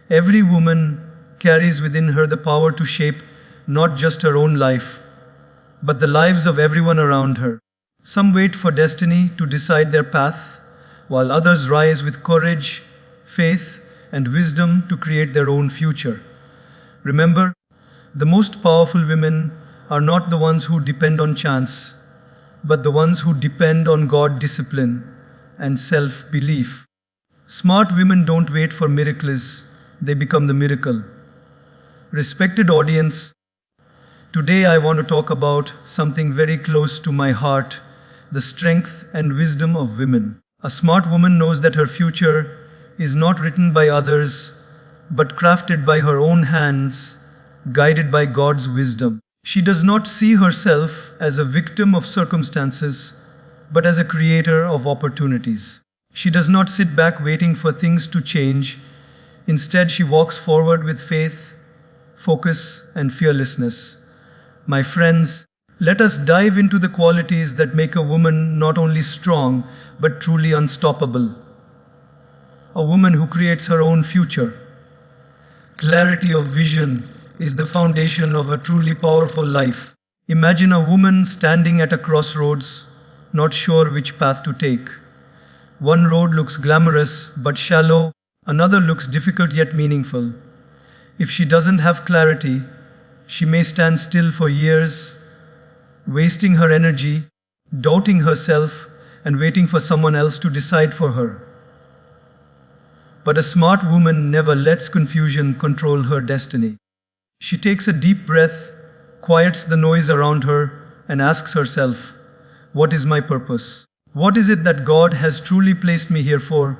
Every woman carries within her the power to shape not just her own life, but the lives of everyone around her. Some wait for destiny to decide their path, while others rise with courage, faith, and wisdom to create their own future. Remember, the most powerful women are not the ones who depend on chance, but the ones who depend on God, discipline, and self-belief. Smart women don't wait for miracles, they become the miracle. Respected audience, today I want to talk about something very close to my heart, the strength and wisdom of women. A smart woman knows that her future is not written by others, but crafted by her own hands, guided by God's wisdom. She does not see herself as a victim of circumstances, but as a creator of opportunities. She does not sit back waiting for things to change. Instead, she walks forward with faith, focus, and fearlessness. My friends, let us dive into the qualities that make a woman not only strong, but truly unstoppable. A woman who creates her own future. Clarity of vision is the foundation of a truly powerful life. Imagine a woman standing at a crossroads, not sure which path to take. One road looks glamorous but shallow, another looks difficult yet meaningful. If she doesn't have clarity, she may stand still for years, wasting her energy, doubting herself, and waiting for someone else to decide for her. But a smart woman never lets confusion control her destiny. She takes a deep breath, quiets the noise around her, and asks herself, "What is my purpose? What is it that God has truly placed me here for?"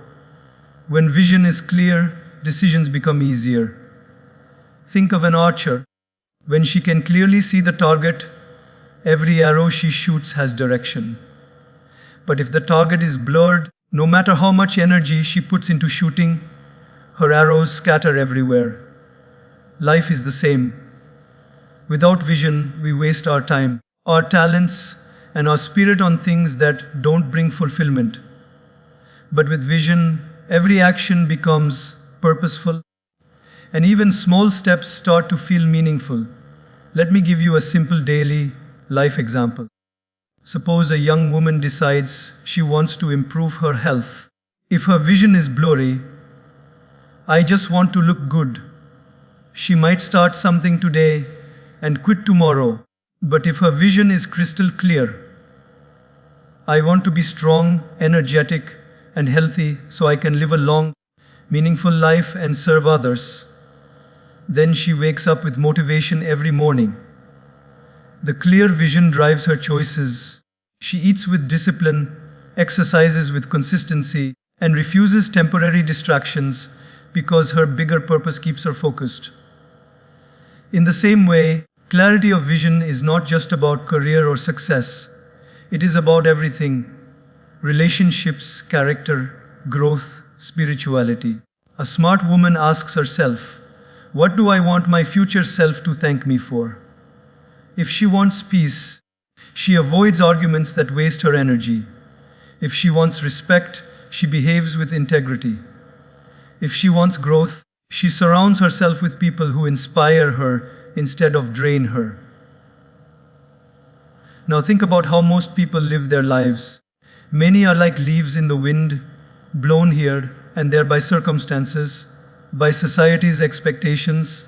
When vision is clear, decisions become easier. Think of an archer. When she can clearly see the target, every arrow she shoots has direction. But if the target is blurred, no matter how much energy she puts into shooting, her arrows scatter everywhere. Life is the same. Without vision, we waste our time, our talents, and our spirit on things that don't bring fulfillment. But with vision, every action becomes purposeful, and even small steps start to feel meaningful. Let me give you a simple daily life example. Suppose a young woman decides she wants to improve her health. If her vision is blurry, "I just want to look good," she might start something today and quit tomorrow. But if her vision is crystal clear, "I want to be strong, energetic, and healthy so I can live a long, meaningful life and serve others," then she wakes up with motivation every morning. The clear vision drives her choices. She eats with discipline, exercises with consistency, and refuses temporary distractions because her bigger purpose keeps her focused. In the same way, clarity of vision is not just about career or success. It is about everything: relationships, character, growth, spirituality. A smart woman asks herself, "What do I want my future self to thank me for?" If she wants peace, she avoids arguments that waste her energy. If she wants respect, she behaves with integrity. If she wants growth, she surrounds herself with people who inspire her instead of drain her. Now think about how most people live their lives. Many are like leaves in the wind, blown here and there by circumstances, by society's expectations,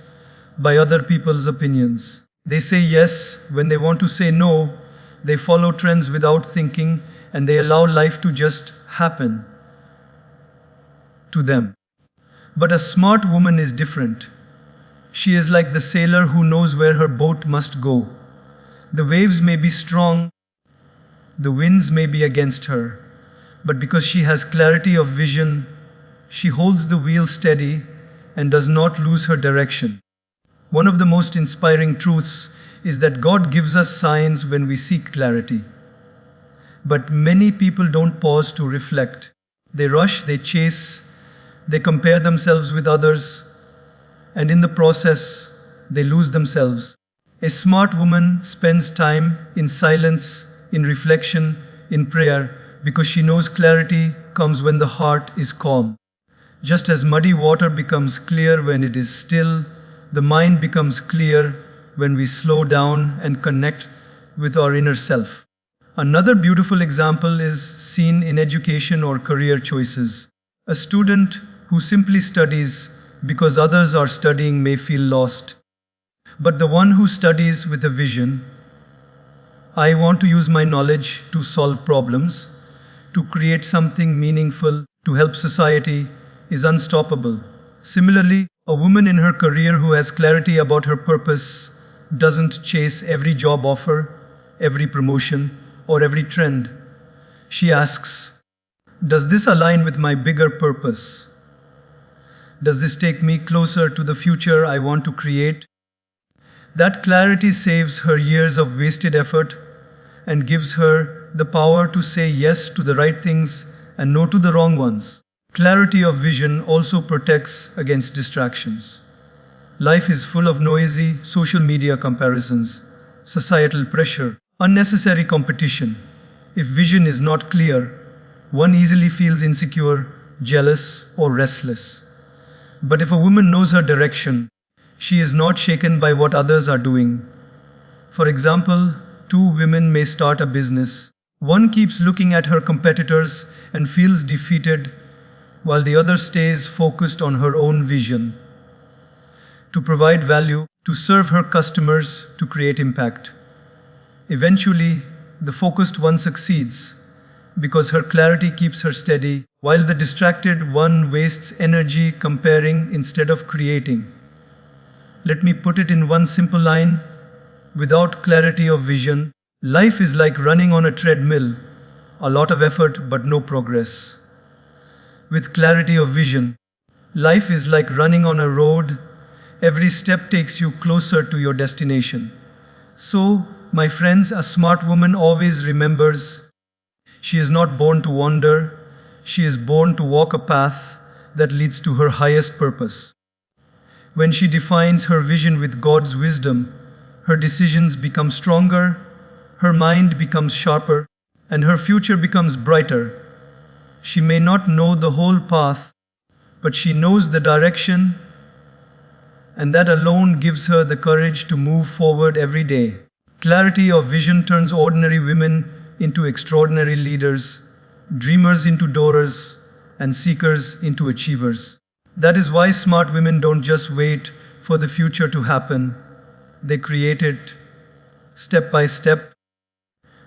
by other people's opinions. They say yes when they want to say no, they follow trends without thinking, and they allow life to just happen to them. But a smart woman is different. She is like the sailor who knows where her boat must go. The waves may be strong, the winds may be against her, but because she has clarity of vision, she holds the wheel steady and does not lose her direction. One of the most inspiring truths is that God gives us signs when we seek clarity. But many people don't pause to reflect. They rush, they chase, they compare themselves with others, and in the process, they lose themselves. A smart woman spends time in silence, in reflection, in prayer, because she knows clarity comes when the heart is calm. Just as muddy water becomes clear when it is still, the mind becomes clear when we slow down and connect with our inner self. Another beautiful example is seen in education or career choices. A student who simply studies because others are studying may feel lost. But the one who studies with a vision, I want to use my knowledge to solve problems, to create something meaningful, to help society, is unstoppable. Similarly, a woman in her career who has clarity about her purpose doesn't chase every job offer, every promotion, or every trend. She asks, does this align with my bigger purpose? Does this take me closer to the future I want to create? That clarity saves her years of wasted effort and gives her the power to say yes to the right things and no to the wrong ones. Clarity of vision also protects against distractions. Life is full of noisy social media comparisons, societal pressure, unnecessary competition. If vision is not clear, one easily feels insecure, jealous, or restless. But if a woman knows her direction, she is not shaken by what others are doing. For example, two women may start a business. One keeps looking at her competitors and feels defeated, while the other stays focused on her own vision. To provide value, to serve her customers, to create impact. Eventually, the focused one succeeds because her clarity keeps her steady, while the distracted one wastes energy comparing instead of creating. Let me put it in one simple line. Without clarity of vision, life is like running on a treadmill, a lot of effort but no progress. With clarity of vision, life is like running on a road. Every step takes you closer to your destination. So, my friends, a smart woman always remembers she is not born to wander, she is born to walk a path that leads to her highest purpose. When she defines her vision with God's wisdom, her decisions become stronger, her mind becomes sharper, and her future becomes brighter. She may not know the whole path, but she knows the direction, and that alone gives her the courage to move forward every day. Clarity of vision turns ordinary women into extraordinary leaders, dreamers into doers, and seekers into achievers. That is why smart women don't just wait for the future to happen. They create it step by step,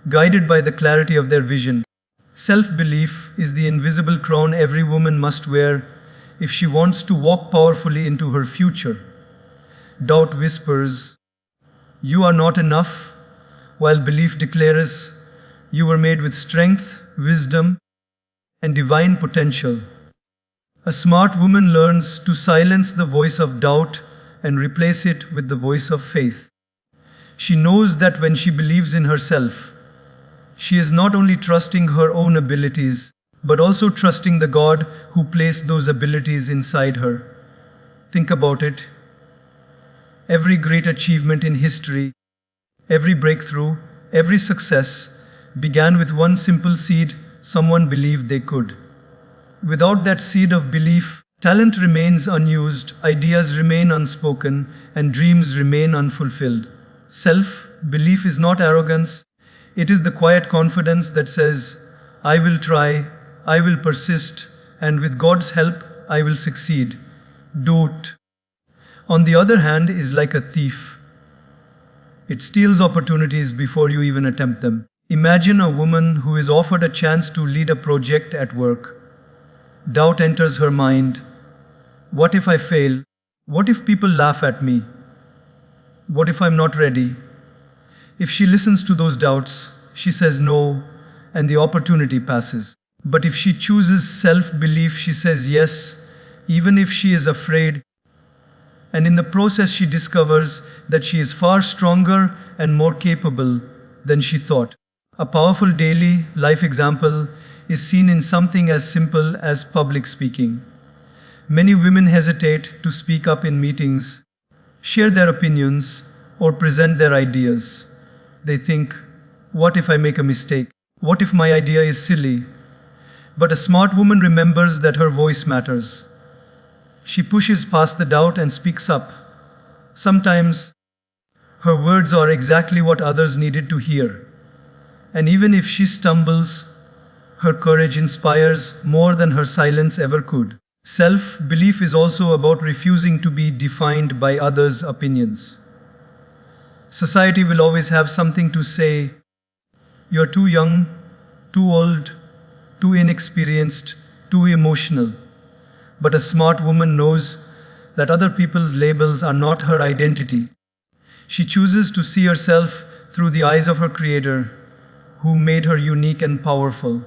guided by the clarity of their vision. Self-belief is the invisible crown every woman must wear if she wants to walk powerfully into her future. Doubt whispers, "You are not enough," while belief declares, "You were made with strength, wisdom, and divine potential." A smart woman learns to silence the voice of doubt and replace it with the voice of faith. She knows that when she believes in herself, she is not only trusting her own abilities, but also trusting the God who placed those abilities inside her. Think about it. Every great achievement in history, every breakthrough, every success began with one simple seed someone believed they could. Without that seed of belief, talent remains unused, ideas remain unspoken, and dreams remain unfulfilled. Self-belief is not arrogance, it is the quiet confidence that says, "I will try, I will persist, and with God's help, I will succeed." Doubt, on the other hand, is like a thief. It steals opportunities before you even attempt them. Imagine a woman who is offered a chance to lead a project at work. Doubt enters her mind. What if I fail? What if people laugh at me? What if I'm not ready? If she listens to those doubts, she says no, and the opportunity passes. But if she chooses self-belief, she says yes, even if she is afraid. And in the process, she discovers that she is far stronger and more capable than she thought. A powerful daily life example is seen in something as simple as public speaking. Many women hesitate to speak up in meetings, share their opinions, or present their ideas. They think, what if I make a mistake? What if my idea is silly? But a smart woman remembers that her voice matters. She pushes past the doubt and speaks up. Sometimes, her words are exactly what others needed to hear. And even if she stumbles, her courage inspires more than her silence ever could. Self-belief is also about refusing to be defined by others' opinions. Society will always have something to say. You're too young, too old, too inexperienced, too emotional. But a smart woman knows that other people's labels are not her identity. She chooses to see herself through the eyes of her Creator, who made her unique and powerful.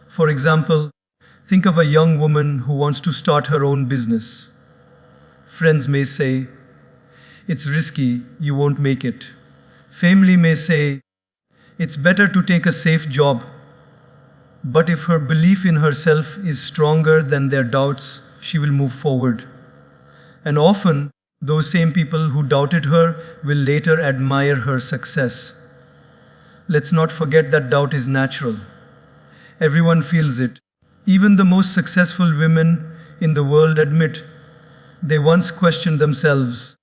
For example, think of a young woman who wants to start her own business. Friends may say, "It's risky, you won't make it." Family may say, "It's better to take a safe job." But if her belief in herself is stronger than their doubts, she will move forward. And often, those same people who doubted her will later admire her success. Let's not forget that doubt is natural. Everyone feels it. Even the most successful women in the world admit they once questioned themselves.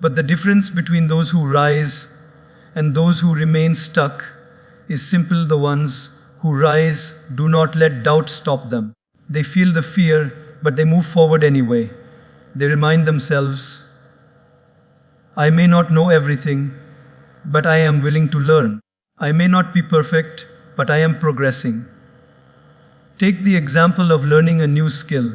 But the difference between those who rise and those who remain stuck is simple. The ones who rise do not let doubt stop them. They feel the fear, but they move forward anyway. They remind themselves, "I may not know everything, but I am willing to learn. I may not be perfect, but I am progressing." Take the example of learning a new skill.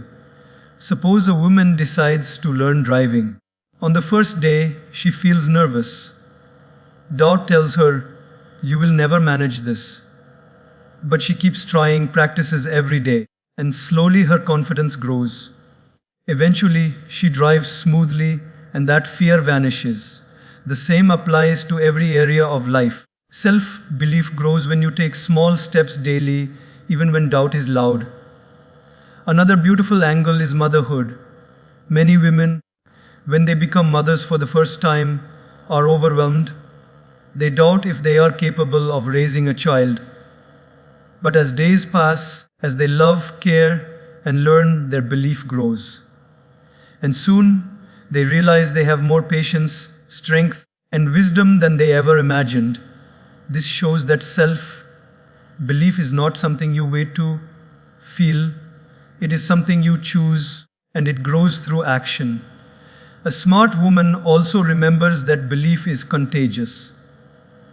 Suppose a woman decides to learn driving. On the first day, she feels nervous. Doubt tells her, "You will never manage this." But she keeps trying, practices every day, and slowly her confidence grows. Eventually, she drives smoothly, and that fear vanishes. The same applies to every area of life. Self-belief grows when you take small steps daily, even when doubt is loud. Another beautiful angle is motherhood. Many women, when they become mothers for the first time, are overwhelmed. They doubt if they are capable of raising a child. But as days pass, as they love, care, and learn, their belief grows. And soon, they realize they have more patience, strength, and wisdom than they ever imagined. This shows that self-belief is not something you wait to feel. It is something you choose, and it grows through action. A smart woman also remembers that belief is contagious.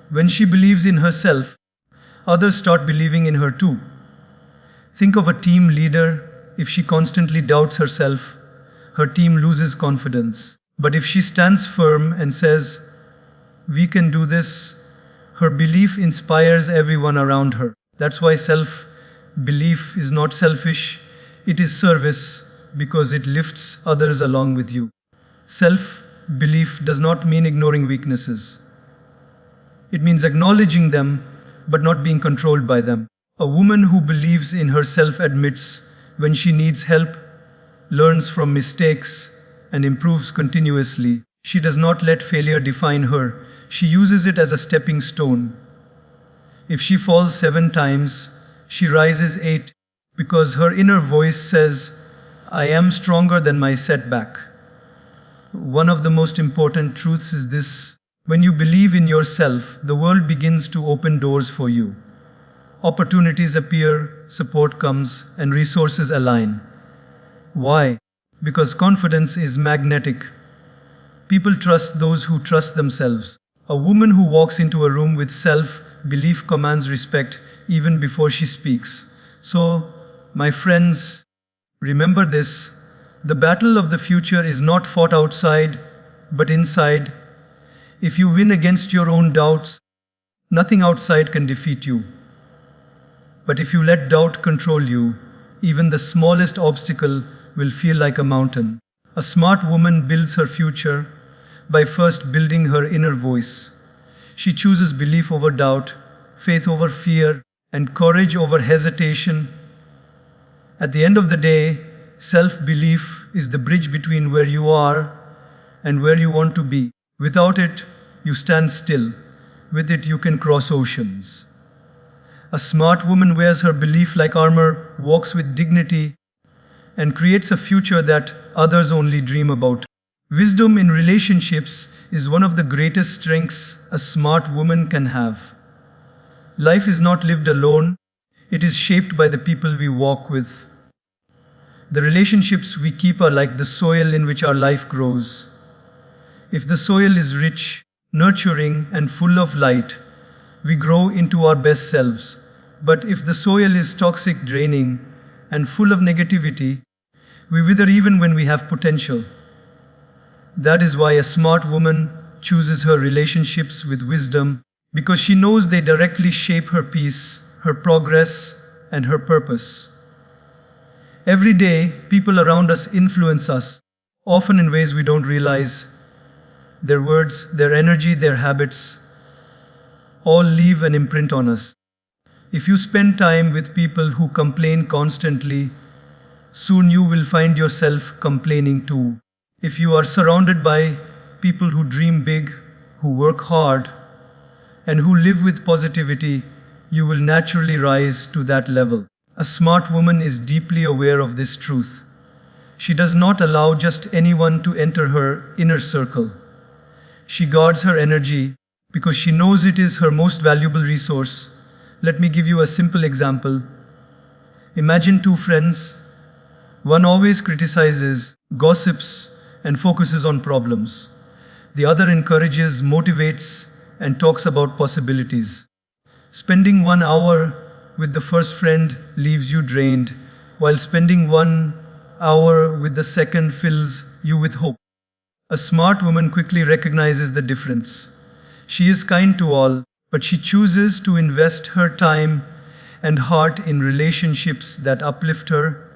When she believes in herself, others start believing in her too. Think of a team leader. If she constantly doubts herself, her team loses confidence. But if she stands firm and says, "We can do this," her belief inspires everyone around her. That's why self-belief is not selfish, it is service, because it lifts others along with you. Self-belief does not mean ignoring weaknesses. It means acknowledging them, but not being controlled by them. A woman who believes in herself admits when she needs help, learns from mistakes, and improves continuously. She does not let failure define her. She uses it as a stepping stone. If she falls 7 times, she rises 8, because her inner voice says, "I am stronger than my setback." One of the most important truths is this: when you believe in yourself, the world begins to open doors for you. Opportunities appear, support comes, and resources align. Why? Because confidence is magnetic. People trust those who trust themselves. A woman who walks into a room with self-belief commands respect even before she speaks. So, my friends, remember this: the battle of the future is not fought outside, but inside. If you win against your own doubts, nothing outside can defeat you. But if you let doubt control you, even the smallest obstacle will feel like a mountain. A smart woman builds her future by first building her inner voice. She chooses belief over doubt, faith over fear, and courage over hesitation. At the end of the day, self-belief is the bridge between where you are and where you want to be. Without it, you stand still. With it, you can cross oceans. A smart woman wears her belief like armor, walks with dignity, and creates a future that others only dream about. Wisdom in relationships is one of the greatest strengths a smart woman can have. Life is not lived alone, it is shaped by the people we walk with. The relationships we keep are like the soil in which our life grows. If the soil is rich, nurturing, and full of light, we grow into our best selves. But if the soil is toxic, draining, and full of negativity, we wither even when we have potential. That is why a smart woman chooses her relationships with wisdom, because she knows they directly shape her peace, her progress, and her purpose. Every day, people around us influence us, often in ways we don't realize. Their words, their energy, their habits all leave an imprint on us. If you spend time with people who complain constantly, soon you will find yourself complaining too. If you are surrounded by people who dream big, who work hard, and who live with positivity, you will naturally rise to that level. A smart woman is deeply aware of this truth. She does not allow just anyone to enter her inner circle. She guards her energy because she knows it is her most valuable resource. Let me give you a simple example. Imagine two friends. One always criticizes, gossips, and focuses on problems. The other encourages, motivates, and talks about possibilities. Spending 1 hour with the first friend leaves you drained, while spending 1 hour with the second fills you with hope. A smart woman quickly recognizes the difference. She is kind to all, but she chooses to invest her time and heart in relationships that uplift her,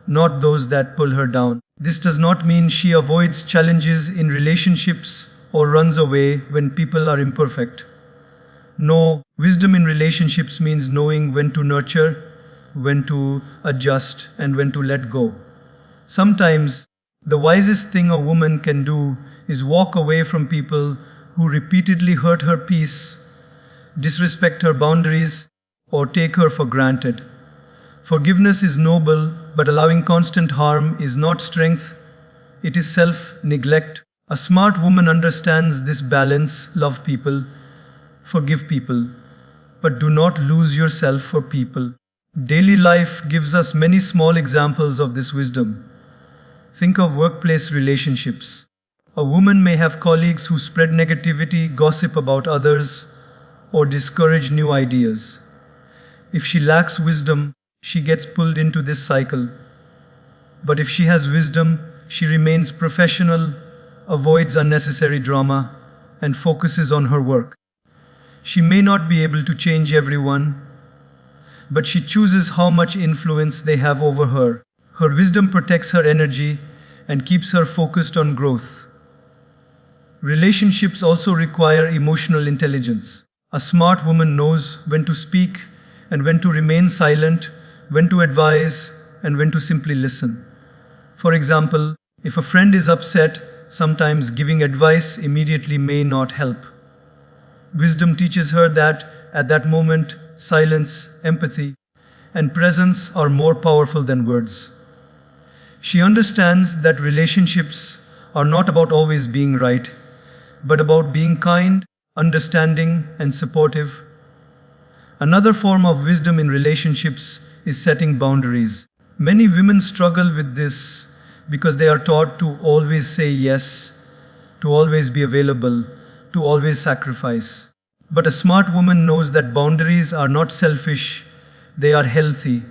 not those that pull her down. This does not mean she avoids challenges in relationships or runs away when people are imperfect. No, wisdom in relationships means knowing when to nurture, when to adjust, and when to let go. Sometimes, the wisest thing a woman can do is walk away from people who repeatedly hurt her peace, disrespect her boundaries, or take her for granted. Forgiveness is noble, but allowing constant harm is not strength, it is self-neglect. A smart woman understands this balance. Love people, forgive people, but do not lose yourself for people. Daily life gives us many small examples of this wisdom. Think of workplace relationships. A woman may have colleagues who spread negativity, gossip about others, or discourage new ideas. If she lacks wisdom, she gets pulled into this cycle. But if she has wisdom, she remains professional, avoids unnecessary drama, and focuses on her work. She may not be able to change everyone, but she chooses how much influence they have over her. Her wisdom protects her energy and keeps her focused on growth. Relationships also require emotional intelligence. A smart woman knows when to speak and when to remain silent, when to advise and when to simply listen. For example, if a friend is upset, sometimes giving advice immediately may not help. Wisdom teaches her that at that moment, silence, empathy, and presence are more powerful than words. She understands that relationships are not about always being right, but about being kind, understanding, and supportive. Another form of wisdom in relationships is setting boundaries. Many women struggle with this because they are taught to always say yes, to always be available, to always sacrifice. But a smart woman knows that boundaries are not selfish, they are healthy.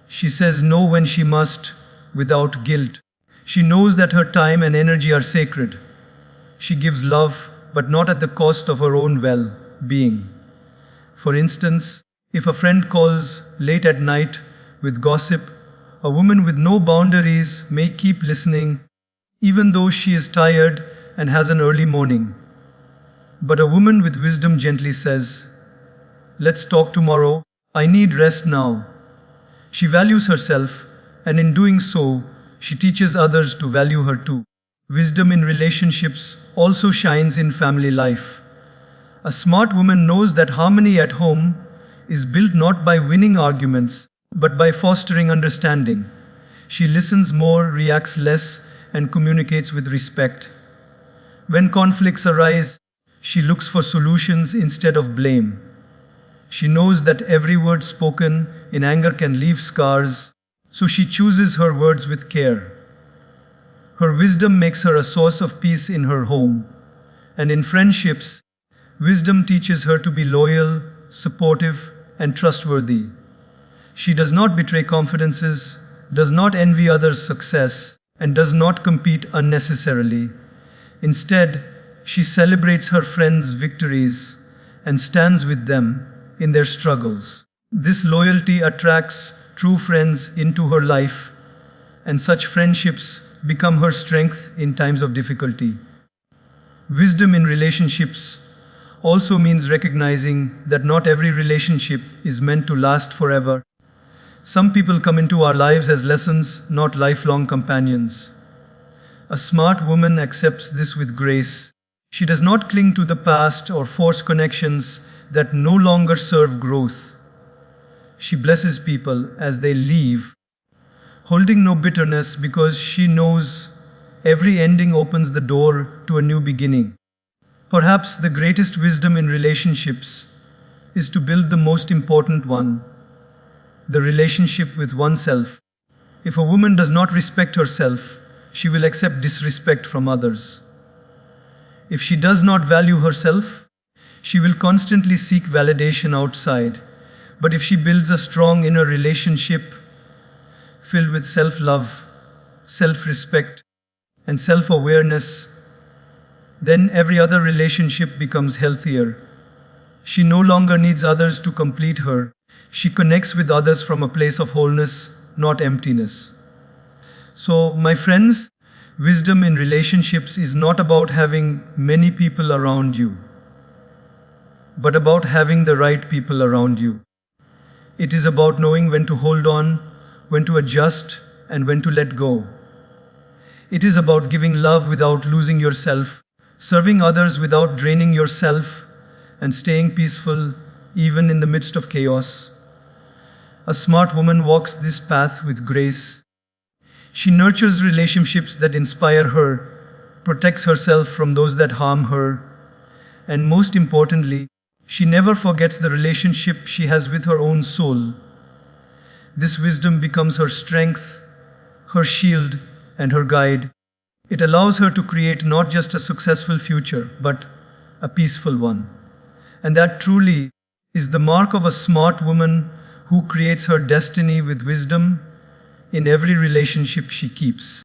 She says no when she must, without guilt. She knows that her time and energy are sacred. She gives love, but not at the cost of her own well-being. For instance, if a friend calls late at night with gossip, a woman with no boundaries may keep listening, even though she is tired and has an early morning. But a woman with wisdom gently says, "Let's talk tomorrow, I need rest now." She values herself, and in doing so, she teaches others to value her too. Wisdom in relationships also shines in family life. A smart woman knows that harmony at home is built not by winning arguments, but by fostering understanding. She listens more, reacts less, and communicates with respect. When conflicts arise, she looks for solutions instead of blame. She knows that every word spoken in anger can leave scars, so she chooses her words with care. Her wisdom makes her a source of peace in her home. And in friendships, wisdom teaches her to be loyal, supportive, and trustworthy. She does not betray confidences, does not envy others' success, and does not compete unnecessarily. Instead, she celebrates her friends' victories and stands with them in their struggles. This loyalty attracts true friends into her life, and such friendships become her strength in times of difficulty. Wisdom in relationships also means recognizing that not every relationship is meant to last forever. Some people come into our lives as lessons, not lifelong companions. A smart woman accepts this with grace. She does not cling to the past or force connections that no longer serve growth. She blesses people as they leave, holding no bitterness because she knows every ending opens the door to a new beginning. Perhaps the greatest wisdom in relationships is to build the most important one, the relationship with oneself. If a woman does not respect herself, she will accept disrespect from others. If she does not value herself, she will constantly seek validation outside. But if she builds a strong inner relationship filled with self-love, self-respect, and self-awareness, then every other relationship becomes healthier. She no longer needs others to complete her. She connects with others from a place of wholeness, not emptiness. So, my friends, wisdom in relationships is not about having many people around you, but about having the right people around you. It is about knowing when to hold on, when to adjust, and when to let go. It is about giving love without losing yourself, serving others without draining yourself, and staying peaceful even in the midst of chaos. A smart woman walks this path with grace. She nurtures relationships that inspire her, protects herself from those that harm her, and most importantly, she never forgets the relationship she has with her own soul. This wisdom becomes her strength, her shield, and her guide. It allows her to create not just a successful future, but a peaceful one. And that truly is the mark of a smart woman who creates her destiny with wisdom in every relationship she keeps.